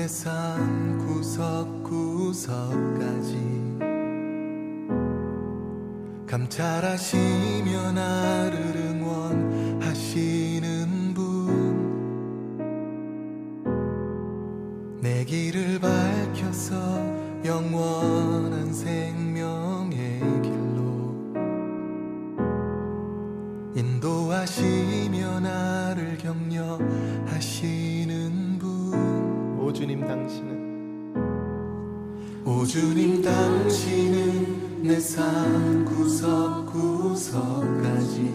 내 삶 구석구석까지 감찰하시며 나를 응원하시는 분, 내 길을 밝혀서 영원한 생명의 길로 인도하시며 나를 격려하시는 분. 오 주님 당신은 오 주님 당신은 내 삶 구석구석까지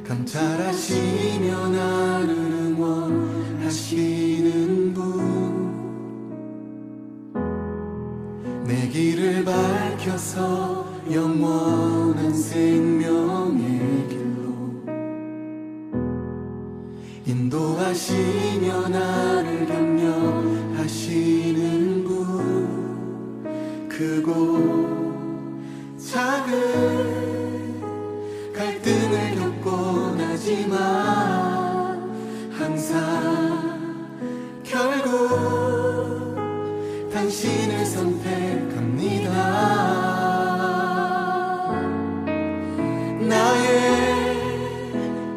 감찰하시며 나를 응원하시는 분, 내 길을 밝혀서 영원한 생명의 길로 인도하시며 나를 격려하시는 분, 크고 작은 갈등을 겪곤 하지만 항상 결국 당신을 선택합니다. 나의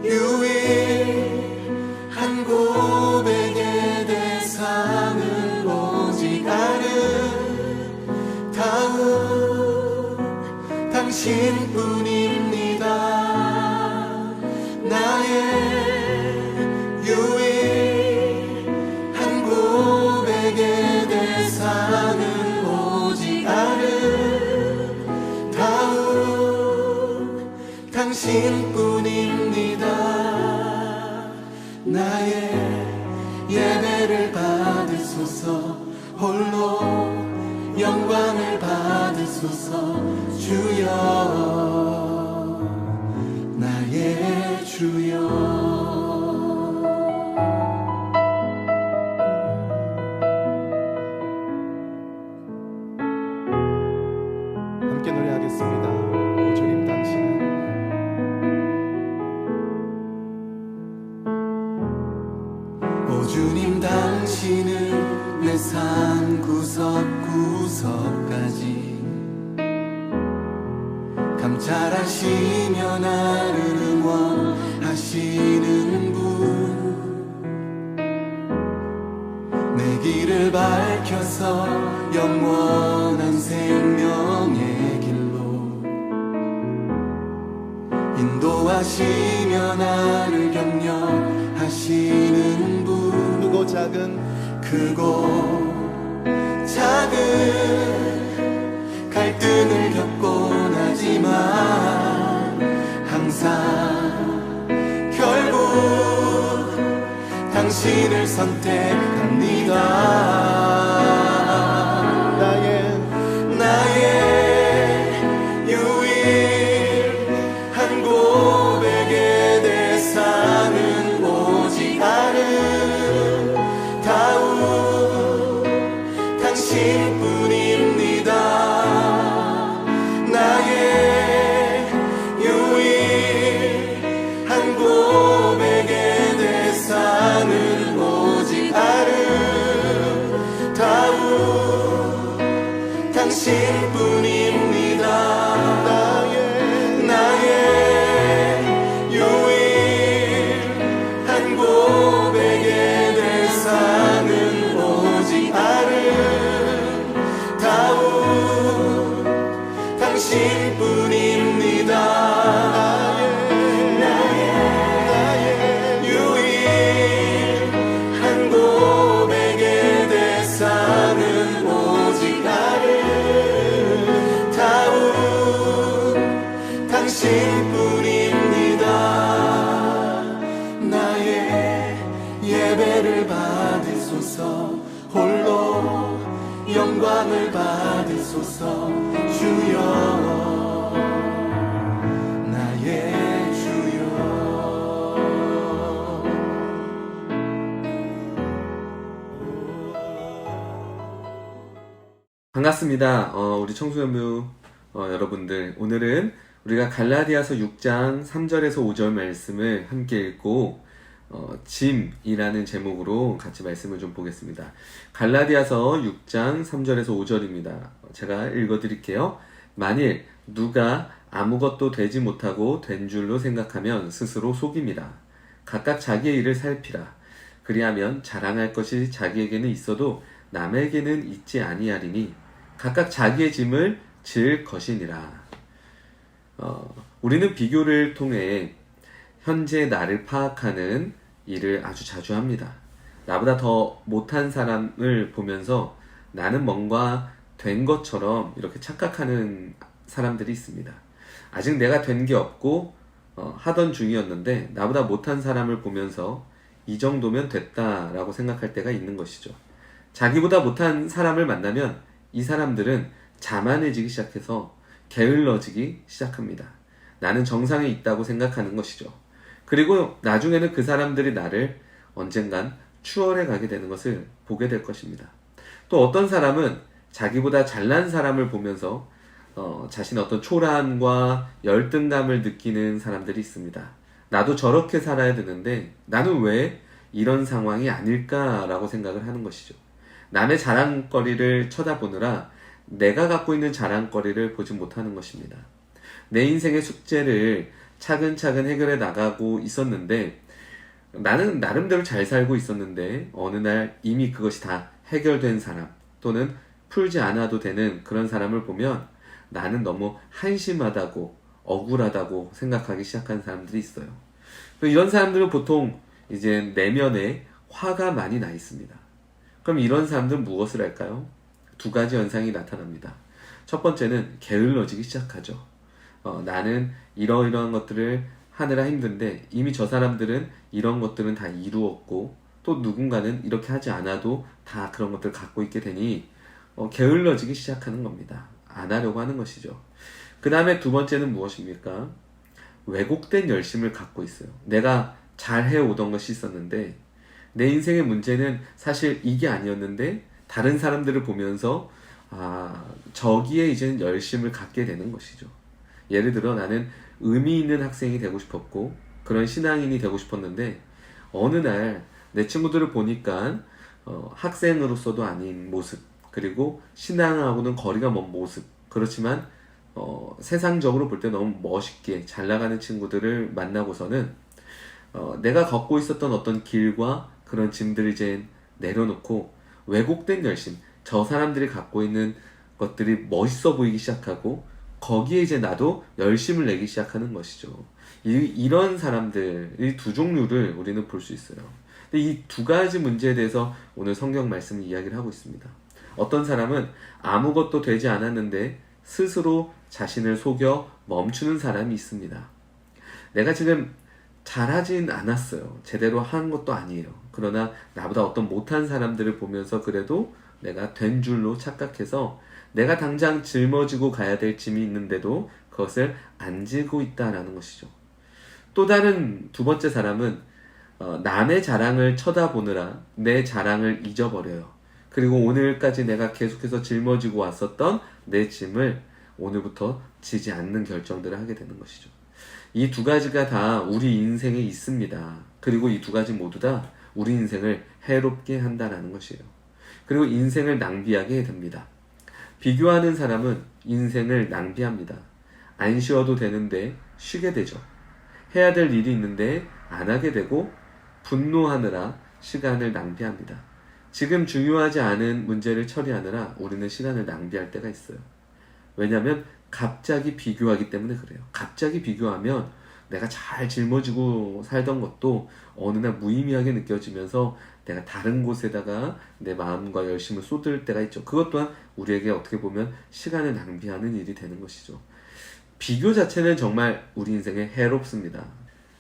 유일한 고백의 대상은 오직 아름다운 당신뿐입니다. 나의 유일한 고백의 대상은 오직 아름다운 당신뿐입니다. 나의 예배를 받으소서, 홀로 영광을 받으소서. 주여, 나의 주여. 함께 노래하겠습니다. 오 주님 당신은 오 주님 당신은 내 삶 구석구석까지 감찰하시며 나를 응원하시는 분, 내 길을 밝혀서 영원한 생명의 길로 인도하시며 나를 격려하시는 분, 크고 작은 갈등을 겪곤 하지만 항상 결국 당신을 선택합니다. 나의 유일한 고백의 대상은 오직 아름다운 당신뿐입니다. 나의 유일한 고백의 대상은 오직 아름다운 당신뿐입니다. 나의 유일한 고백의 대상은 오직 아름다운 당신뿐입니다. 나의 유일한 고백의 대상은 오직 아름다운 당신뿐입니다. 나의 예배를 받으소서, 홀로 영광을 받으소서. 주여, 나의 주여. 반갑습니다. 우리 청소년부 여러분들, 오늘은 우리가 갈라디아서 6장 3절에서 5절 말씀을 함께 읽고 짐이라는 제목으로 같이 말씀을 좀 보겠습니다. 갈라디아서 6장 3절에서 5절입니다. 제가 읽어드릴게요. 만일 누가 아무것도 되지 못하고 된 줄로 생각하면 스스로 속임이라. 각각 자기의 일을 살피라. 그리하면 자랑할 것이 자기에게는 있어도 남에게는 있지 아니하리니 각각 자기의 짐을 질 것이니라. 우리는 비교를 통해 현재 나를 파악하는 일을 아주 자주 합니다. 나보다 더 못한 사람을 보면서 나는 뭔가 된 것처럼 이렇게 착각하는 사람들이 있습니다. 아직 내가 된 게 없고 하던 중이었는데 나보다 못한 사람을 보면서 이 정도면 됐다라고 생각할 때가 있는 것이죠. 자기보다 못한 사람을 만나면 이 사람들은 자만해지기 시작해서 게을러지기 시작합니다. 나는 정상에 있다고 생각하는 것이죠. 그리고 나중에는 그 사람들이 나를 언젠간 추월해 가게 되는 것을 보게 될 것입니다. 또 어떤 사람은 자기보다 잘난 사람을 보면서 자신의 어떤 초라함과 열등감을 느끼는 사람들이 있습니다. 나도 저렇게 살아야 되는데 나는 왜 이런 상황이 아닐까라고 생각을 하는 것이죠. 남의 자랑거리를 쳐다보느라 내가 갖고 있는 자랑거리를 보지 못하는 것입니다. 내 인생의 숙제를 차근차근 해결해 나가고 있었는데 나는 나름대로 잘 살고 있었는데 어느 날 이미 그것이 다 해결된 사람 또는 풀지 않아도 되는 그런 사람을 보면 나는 너무 한심하다고 억울하다고 생각하기 시작한 사람들이 있어요. 이런 사람들은 보통 이제 내면에 화가 많이 나 있습니다. 그럼 이런 사람들은 무엇을 할까요? 두 가지 현상이 나타납니다. 첫 번째는 게을러지기 시작하죠. 나는 이러이러한 것들을 하느라 힘든데 이미 저 사람들은 이런 것들은 다 이루었고 또 누군가는 이렇게 하지 않아도 다 그런 것들을 갖고 있게 되니 게을러지기 시작하는 겁니다. 안 하려고 하는 것이죠. 그 다음에 두 번째는 무엇입니까? 왜곡된 열심을 갖고 있어요. 내가 잘 해오던 것이 있었는데 내 인생의 문제는 사실 이게 아니었는데 다른 사람들을 보면서 저기에 이제는 열심을 갖게 되는 것이죠. 예를 들어 나는 의미 있는 학생이 되고 싶었고 그런 신앙인이 되고 싶었는데 어느 날 내 친구들을 보니까 학생으로서도 아닌 모습 그리고 신앙하고는 거리가 먼 모습 그렇지만 세상적으로 볼 때 너무 멋있게 잘 나가는 친구들을 만나고서는 내가 걷고 있었던 어떤 길과 그런 짐들을 이제 내려놓고 왜곡된 열심 저 사람들이 갖고 있는 것들이 멋있어 보이기 시작하고 거기에 이제 나도 열심을 내기 시작하는 것이죠. 이런 사람들, 이 두 종류를 우리는 볼 수 있어요. 근데 이 두 가지 문제에 대해서 오늘 성경 말씀을 이야기를 하고 있습니다. 어떤 사람은 아무것도 되지 않았는데 스스로 자신을 속여 멈추는 사람이 있습니다. 내가 지금 잘하진 않았어요. 제대로 한 것도 아니에요. 그러나 나보다 어떤 못한 사람들을 보면서 그래도 내가 된 줄로 착각해서 내가 당장 짊어지고 가야 될 짐이 있는데도 그것을 안 지고 있다라는 것이죠. 또 다른 두 번째 사람은 남의 자랑을 쳐다보느라 내 자랑을 잊어버려요. 그리고 오늘까지 내가 계속해서 짊어지고 왔었던 내 짐을 오늘부터 지지 않는 결정들을 하게 되는 것이죠. 이 두 가지가 다 우리 인생에 있습니다. 그리고 이 두 가지 모두 다 우리 인생을 해롭게 한다는 것이에요. 그리고 인생을 낭비하게 됩니다. 비교하는 사람은 인생을 낭비합니다. 안 쉬어도 되는데 쉬게 되죠. 해야 될 일이 있는데 안 하게 되고 분노하느라 시간을 낭비합니다. 지금 중요하지 않은 문제를 처리하느라 우리는 시간을 낭비할 때가 있어요. 왜냐하면 갑자기 비교하기 때문에 그래요. 갑자기 비교하면 내가 잘 짊어지고 살던 것도 어느 날 무의미하게 느껴지면서 내가 다른 곳에다가 내 마음과 열심을 쏟을 때가 있죠. 그것 또한 우리에게 어떻게 보면 시간을 낭비하는 일이 되는 것이죠. 비교 자체는 정말 우리 인생에 해롭습니다.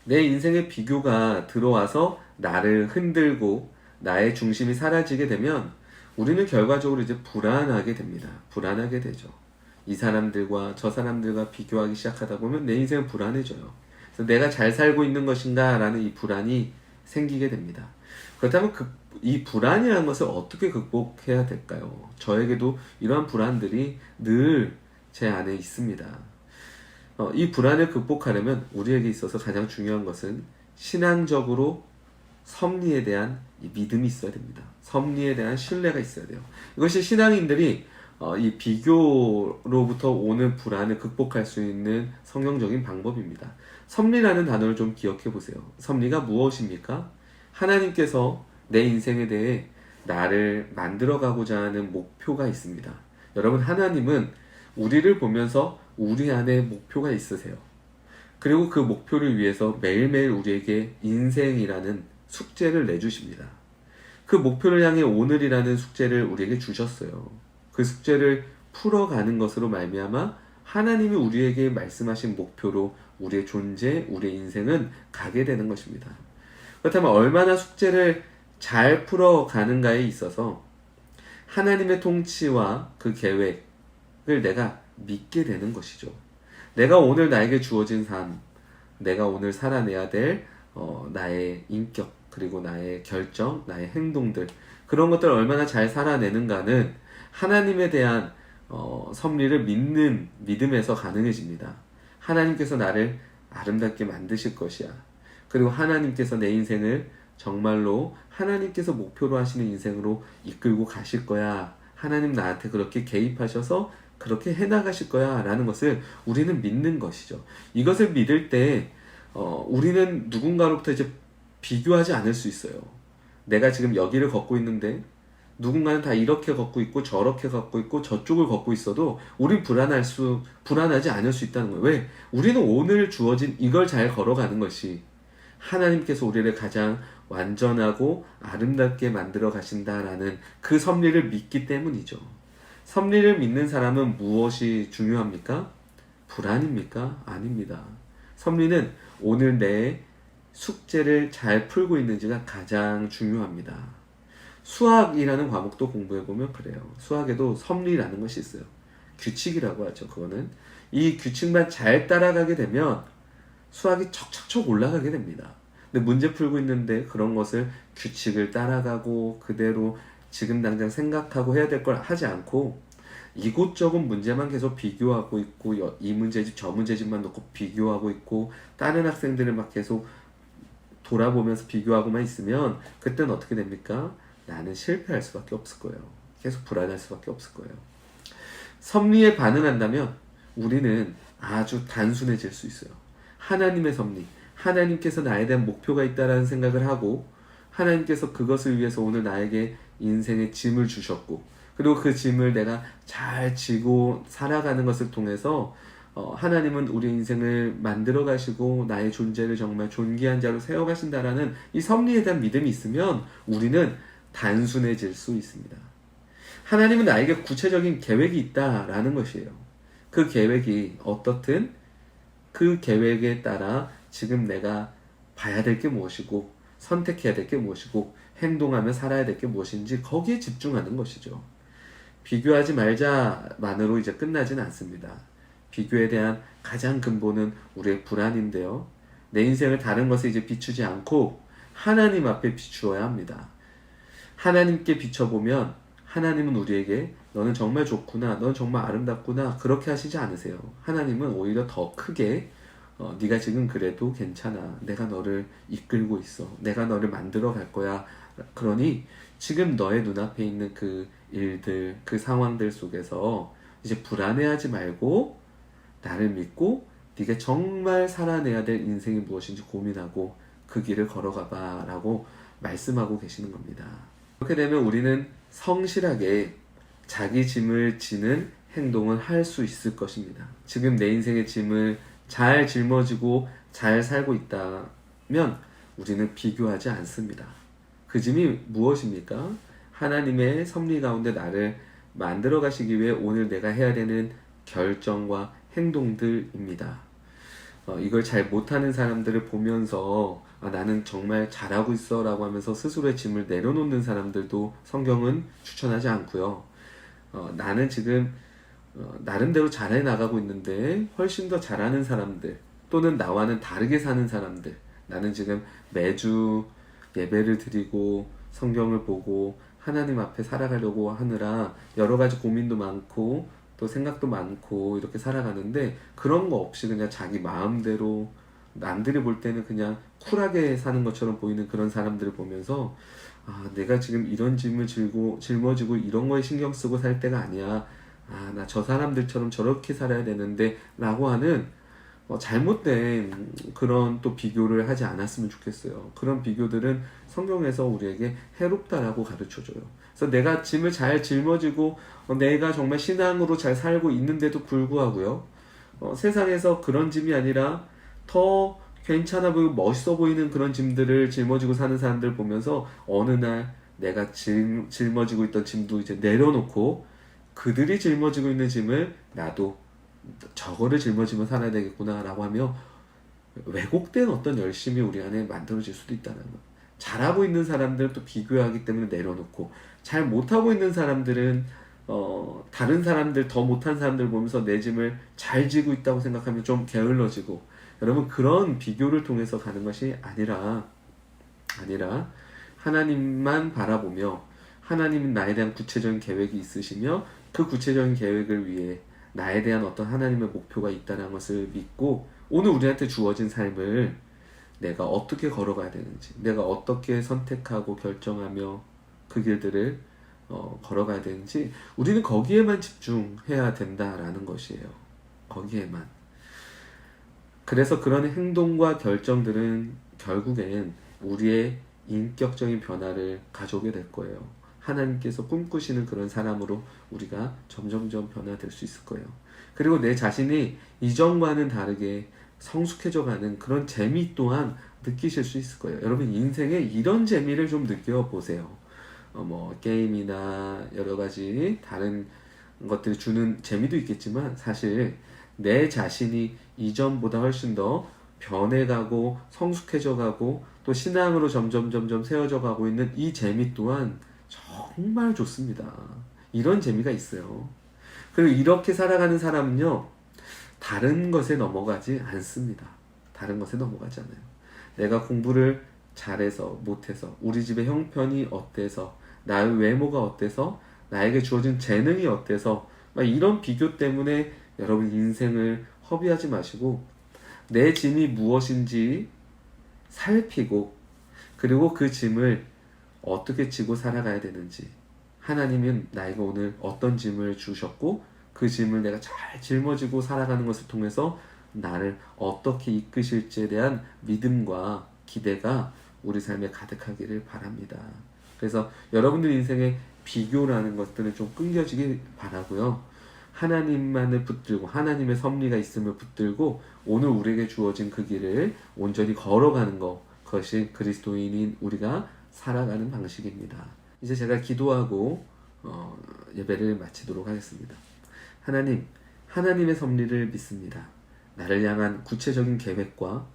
내 인생에 비교가 들어와서 나를 흔들고 나의 중심이 사라지게 되면 우리는 결과적으로 이제 불안하게 됩니다. 불안하게 되죠. 이 사람들과 저 사람들과 비교하기 시작하다 보면 내 인생은 불안해져요. 그래서 내가 잘 살고 있는 것인가 라는 이 불안이 생기게 됩니다. 그렇다면 이 불안이라는 것을 어떻게 극복해야 될까요? 저에게도 이러한 불안들이 늘 제 안에 있습니다. 이 불안을 극복하려면 우리에게 있어서 가장 중요한 것은 신앙적으로 섭리에 대한 이 믿음이 있어야 됩니다. 섭리에 대한 신뢰가 있어야 돼요. 이것이 신앙인들이 이 비교로부터 오는 불안을 극복할 수 있는 성경적인 방법입니다. 섭리라는 단어를 좀 기억해 보세요. 섭리가 무엇입니까? 하나님께서 내 인생에 대해 나를 만들어가고자 하는 목표가 있습니다. 여러분, 하나님은 우리를 보면서 우리 안에 목표가 있으세요. 그리고 그 목표를 위해서 매일매일 우리에게 인생이라는 숙제를 내주십니다. 그 목표를 향해 오늘이라는 숙제를 우리에게 주셨어요. 그 숙제를 풀어가는 것으로 말미암아 하나님이 우리에게 말씀하신 목표로 우리의 존재, 우리의 인생은 가게 되는 것입니다. 그렇다면 얼마나 숙제를 잘 풀어가는가에 있어서 하나님의 통치와 그 계획을 내가 믿게 되는 것이죠. 내가 오늘 나에게 주어진 삶, 내가 오늘 살아내야 될 나의 인격, 그리고 나의 결정, 나의 행동들, 그런 것들을 얼마나 잘 살아내는가는 하나님에 대한 섭리를 믿는 믿음에서 가능해집니다. 하나님께서 나를 아름답게 만드실 것이야. 그리고 하나님께서 내 인생을 정말로 하나님께서 목표로 하시는 인생으로 이끌고 가실 거야. 하나님 나한테 그렇게 개입하셔서 그렇게 해나가실 거야 라는 것을 우리는 믿는 것이죠. 이것을 믿을 때 우리는 누군가로부터 이제 비교하지 않을 수 있어요. 내가 지금 여기를 걷고 있는데 누군가는 다 이렇게 걷고 있고 저렇게 걷고 있고 저쪽을 걷고 있어도 우린 불안하지 않을 수 있다는 거예요. 왜? 우리는 오늘 주어진 이걸 잘 걸어가는 것이 하나님께서 우리를 가장 완전하고 아름답게 만들어 가신다라는 그 섭리를 믿기 때문이죠. 섭리를 믿는 사람은 무엇이 중요합니까? 불안입니까? 아닙니다. 섭리는 오늘 내 숙제를 잘 풀고 있는지가 가장 중요합니다. 수학이라는 과목도 공부해보면 그래요. 수학에도 섭리라는 것이 있어요. 규칙이라고 하죠. 그거는 이 규칙만 잘 따라가게 되면 수학이 척척척 올라가게 됩니다. 근데 문제 풀고 있는데 그런 것을 규칙을 따라가고 그대로 지금 당장 생각하고 해야 될 걸 하지 않고 이곳저곳 문제만 계속 비교하고 있고 이 문제집 저 문제집만 놓고 비교하고 있고 다른 학생들을 막 계속 돌아보면서 비교하고만 있으면 그때는 어떻게 됩니까? 나는 실패할 수밖에 없을 거예요. 계속 불안할 수밖에 없을 거예요. 섭리에 반응한다면 우리는 아주 단순해질 수 있어요. 하나님의 섭리, 하나님께서 나에 대한 목표가 있다라는 생각을 하고 하나님께서 그것을 위해서 오늘 나에게 인생의 짐을 주셨고 그리고 그 짐을 내가 잘 지고 살아가는 것을 통해서 하나님은 우리 인생을 만들어 가시고 나의 존재를 정말 존귀한 자로 세워 가신다라는 이 섭리에 대한 믿음이 있으면 우리는 단순해질 수 있습니다. 하나님은 나에게 구체적인 계획이 있다라는 것이에요. 그 계획이 어떻든 그 계획에 따라 지금 내가 봐야 될 게 무엇이고 선택해야 될 게 무엇이고 행동하며 살아야 될 게 무엇인지 거기에 집중하는 것이죠. 비교하지 말자만으로 이제 끝나진 않습니다. 비교에 대한 가장 근본은 우리의 불안인데요. 내 인생을 다른 것에 이제 비추지 않고 하나님 앞에 비추어야 합니다. 하나님께 비춰보면 하나님은 우리에게 너는 정말 좋구나, 넌 정말 아름답구나 그렇게 하시지 않으세요. 하나님은 오히려 더 크게 네가 지금 그래도 괜찮아. 내가 너를 이끌고 있어. 내가 너를 만들어 갈 거야. 그러니 지금 너의 눈앞에 있는 그 일들, 그 상황들 속에서 이제 불안해하지 말고 나를 믿고 네가 정말 살아내야 될 인생이 무엇인지 고민하고 그 길을 걸어가봐 라고 말씀하고 계시는 겁니다. 그렇게 되면 우리는 성실하게 자기 짐을 지는 행동을 할 수 있을 것입니다. 지금 내 인생의 짐을 잘 짊어지고 잘 살고 있다면 우리는 비교하지 않습니다. 그 짐이 무엇입니까? 하나님의 섭리 가운데 나를 만들어 가시기 위해 오늘 내가 해야 되는 결정과 행동들입니다. 이걸 잘 못하는 사람들을 보면서 나는 정말 잘하고 있어 라고 하면서 스스로의 짐을 내려놓는 사람들도 성경은 추천하지 않고요. 나는 지금 나름대로 잘해 나가고 있는데 훨씬 더 잘하는 사람들 또는 나와는 다르게 사는 사람들 나는 지금 매주 예배를 드리고 성경을 보고 하나님 앞에 살아가려고 하느라 여러 가지 고민도 많고 또 생각도 많고 이렇게 살아가는데 그런 거 없이 그냥 자기 마음대로 남들이 볼 때는 그냥 쿨하게 사는 것처럼 보이는 그런 사람들을 보면서 내가 지금 이런 짐을 짊어지고 이런 거에 신경 쓰고 살 때가 아니야. 나 저 사람들처럼 저렇게 살아야 되는데 라고 하는 잘못된 그런 또 비교를 하지 않았으면 좋겠어요. 그런 비교들은 성경에서 우리에게 해롭다라고 가르쳐줘요. 그래서 내가 짐을 잘 짊어지고 내가 정말 신앙으로 잘 살고 있는데도 불구하고요. 세상에서 그런 짐이 아니라 더 괜찮아 보이고 멋있어 보이는 그런 짐들을 짊어지고 사는 사람들 보면서 어느 날 내가 짊어지고 있던 짐도 이제 내려놓고 그들이 짊어지고 있는 짐을 나도 저거를 짊어지며 살아야 되겠구나 라고 하며 왜곡된 어떤 열심이 우리 안에 만들어질 수도 있다는 거. 잘하고 있는 사람들은 또 비교하기 때문에 내려놓고 잘 못하고 있는 사람들은 다른 사람들 더 못한 사람들 보면서 내 짐을 잘 지고 있다고 생각하면 좀 게을러지고 여러분 그런 비교를 통해서 가는 것이 아니라 하나님만 바라보며 하나님은 나에 대한 구체적인 계획이 있으시며 그 구체적인 계획을 위해 나에 대한 어떤 하나님의 목표가 있다는 것을 믿고 오늘 우리한테 주어진 삶을 내가 어떻게 걸어가야 되는지 내가 어떻게 선택하고 결정하며 그 길들을 걸어가야 되는지 우리는 거기에만 집중해야 된다라는 것이에요. 거기에만. 그래서 그런 행동과 결정들은 결국엔 우리의 인격적인 변화를 가져오게 될 거예요. 하나님께서 꿈꾸시는 그런 사람으로 우리가 점점점 변화될 수 있을 거예요. 그리고 내 자신이 이전과는 다르게 성숙해져가는 그런 재미 또한 느끼실 수 있을 거예요. 여러분 인생에 이런 재미를 좀 느껴보세요. 게임이나 여러 가지 다른 것들이 주는 재미도 있겠지만 사실 내 자신이 이전보다 훨씬 더 변해가고 성숙해져가고 또 신앙으로 점점 세워져가고 있는 이 재미 또한 정말 좋습니다. 이런 재미가 있어요. 그리고 이렇게 살아가는 사람은요 다른 것에 넘어가지 않습니다. 다른 것에 넘어가지 않아요. 내가 공부를 잘해서 못해서 우리 집의 형편이 어때서 나의 외모가 어때서 나에게 주어진 재능이 어때서 막 이런 비교 때문에 여러분 인생을 허비하지 마시고 내 짐이 무엇인지 살피고 그리고 그 짐을 어떻게 지고 살아가야 되는지 하나님은 나에게 오늘 어떤 짐을 주셨고 그 짐을 내가 잘 짊어지고 살아가는 것을 통해서 나를 어떻게 이끄실지에 대한 믿음과 기대가 우리 삶에 가득하기를 바랍니다. 그래서 여러분들 인생에 비교라는 것들은 좀 끊겨지길 바라고요. 하나님만을 붙들고 하나님의 섭리가 있음을 붙들고 오늘 우리에게 주어진 그 길을 온전히 걸어가는 것 그것이 그리스도인인 우리가 살아가는 방식입니다. 이제 제가 기도하고 예배를 마치도록 하겠습니다. 하나님의 섭리를 믿습니다. 나를 향한 구체적인 계획과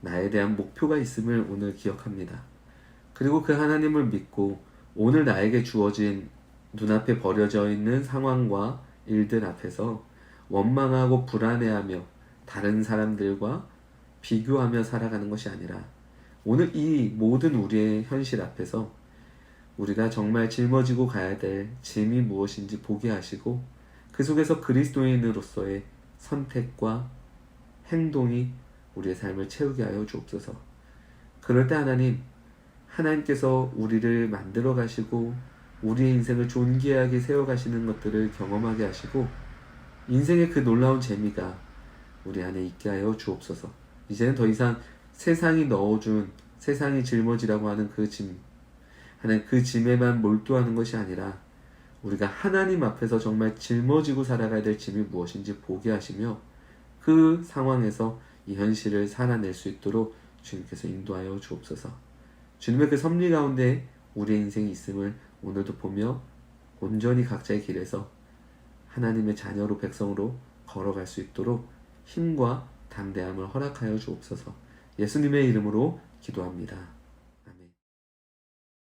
나에 대한 목표가 있음을 오늘 기억합니다. 그리고 그 하나님을 믿고 오늘 나에게 주어진 눈앞에 버려져 있는 상황과 일들 앞에서 원망하고 불안해하며 다른 사람들과 비교하며 살아가는 것이 아니라 오늘 이 모든 우리의 현실 앞에서 우리가 정말 짊어지고 가야 될 짐이 무엇인지 보게 하시고 그 속에서 그리스도인으로서의 선택과 행동이 우리의 삶을 채우게 하여 주옵소서. 그럴 때 하나님께서 우리를 만들어 가시고 우리의 인생을 존귀하게 세워가시는 것들을 경험하게 하시고 인생의 그 놀라운 재미가 우리 안에 있게 하여 주옵소서. 이제는 더 이상 세상이 넣어준 세상이 짊어지라고 하는 그 짐 하나님 그 짐에만 몰두하는 것이 아니라 우리가 하나님 앞에서 정말 짊어지고 살아가야 될 짐이 무엇인지 보게 하시며 그 상황에서 이 현실을 살아낼 수 있도록 주님께서 인도하여 주옵소서. 주님의 그 섭리 가운데 우리의 인생이 있음을 오늘도 보며 온전히 각자의 길에서 하나님의 자녀로 백성으로 걸어갈 수 있도록 힘과 담대함을 허락하여 주옵소서. 예수님의 이름으로 기도합니다.